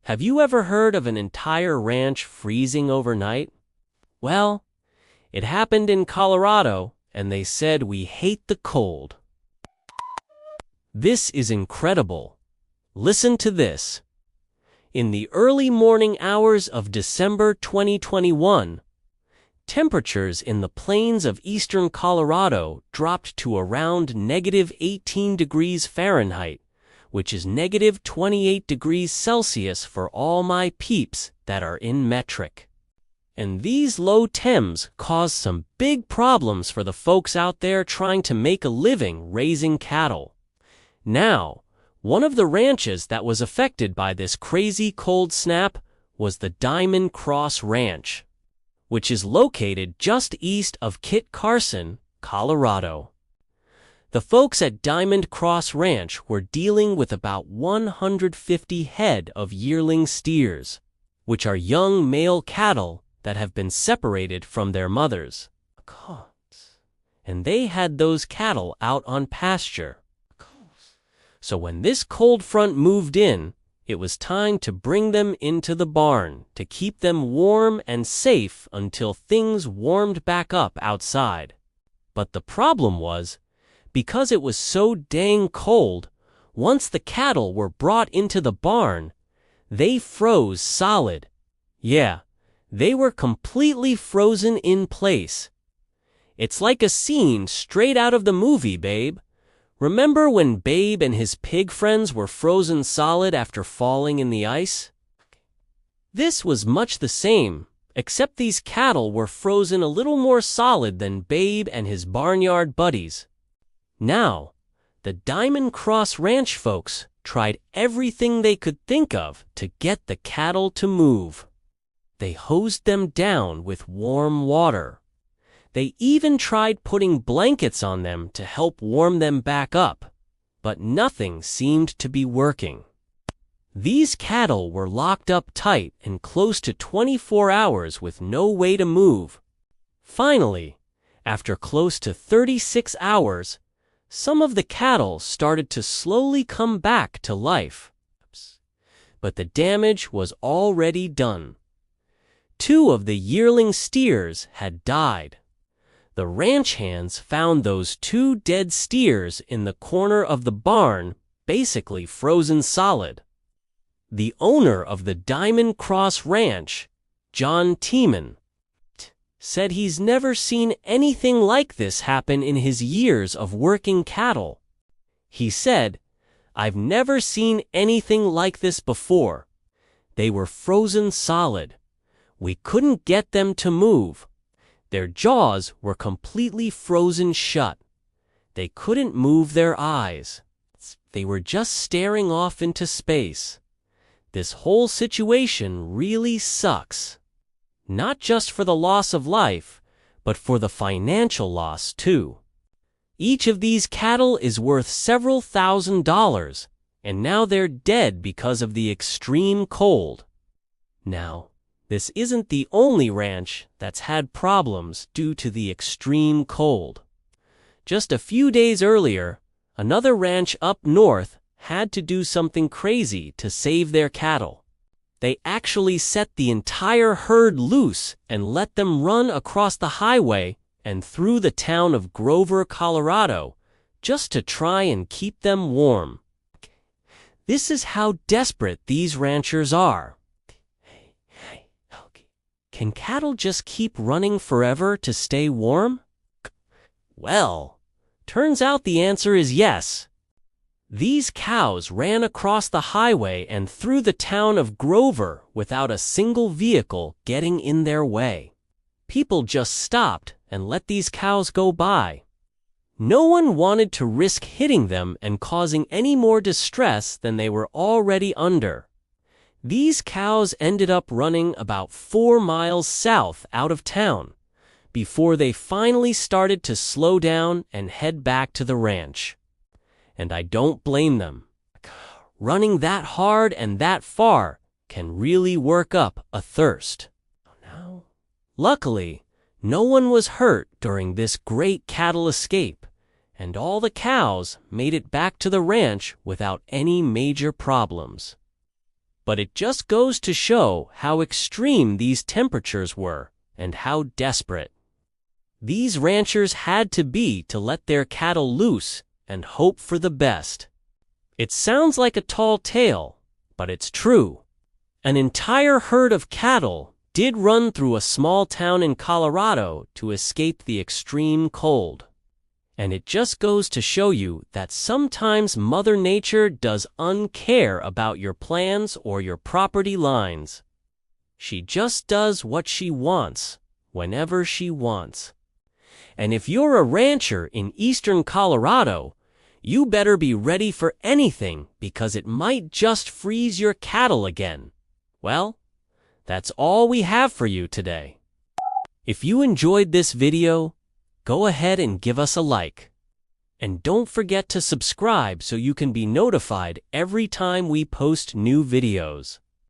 Have you ever heard of an entire ranch freezing overnight? Well, it happened in Colorado, and they said we hate the cold. This is incredible. Listen to this. In the early morning hours of December 2021, temperatures in the plains of eastern Colorado dropped to around -18 degrees Fahrenheit, which is -28 degrees Celsius for all my peeps that are in metric. And these low temps caused some big problems for the folks out there trying to make a living raising cattle. Now, one of the ranches that was affected by this crazy cold snap was the Diamond Cross Ranch, which is located just east of Kit Carson, Colorado. The folks at Diamond Cross Ranch were dealing with about 150 head of yearling steers, which are young male cattle that have been separated from their mothers. And they had those cattle out on pasture. So when this cold front moved in, it was time to bring them into the barn to keep them warm and safe until things warmed back up outside. But the problem was, because it was so dang cold, once the cattle were brought into the barn, they froze solid. Yeah, they were completely frozen in place. It's like a scene straight out of the movie, Babe. Remember when Babe and his pig friends were frozen solid after falling in the ice? This was much the same, except these cattle were frozen a little more solid than Babe and his barnyard buddies. Now, the Diamond Cross Ranch folks tried everything they could think of to get the cattle to move. They hosed them down with warm water. They even tried putting blankets on them to help warm them back up, but nothing seemed to be working. These cattle were locked up tight and close to 24 hours with no way to move. Finally, after close to 36 hours, some of the cattle started to slowly come back to life. But the damage was already done. 2 of the yearling steers had died. The ranch hands found those 2 dead steers in the corner of the barn, basically frozen solid. The owner of the Diamond Cross Ranch, John Tiemann, said he's never seen anything like this happen in his years of working cattle. He said, "I've never seen anything like this before. They were frozen solid. We couldn't get them to move. Their jaws were completely frozen shut. They couldn't move their eyes. They were just staring off into space. This whole situation really sucks. Not just for the loss of life, but for the financial loss too. Each of these cattle is worth several $1,000s, and now they're dead because of the extreme cold." Now, this isn't the only ranch that's had problems due to the extreme cold. Just a few days earlier, another ranch up north had to do something crazy to save their cattle. They actually set the entire herd loose and let them run across the highway and through the town of Grover, Colorado, just to try and keep them warm. This is how desperate these ranchers are. Can cattle just keep running forever to stay warm? Well, turns out the answer is yes. These cows ran across the highway and through the town of Grover without a single vehicle getting in their way. People just stopped and let these cows go by. No one wanted to risk hitting them and causing any more distress than they were already under. These cows ended up running about 4 miles south out of town before they finally started to slow down and head back to the ranch. And I don't blame them. Running that hard and that far can really work up a thirst. Luckily, no one was hurt during this great cattle escape, and all the cows made it back to the ranch without any major problems. But it just goes to show how extreme these temperatures were and how desperate these ranchers had to be to let their cattle loose and hope for the best. It sounds like a tall tale, but it's true. An entire herd of cattle did run through a small town in Colorado to escape the extreme cold. And it just goes to show you that sometimes Mother Nature does uncare about your plans or your property lines. She just does what she wants, whenever she wants. And if you're a rancher in eastern Colorado, you better be ready for anything because it might just freeze your cattle again. Well, that's all we have for you today. If you enjoyed this video, go ahead and give us a like. And don't forget to subscribe so you can be notified every time we post new videos.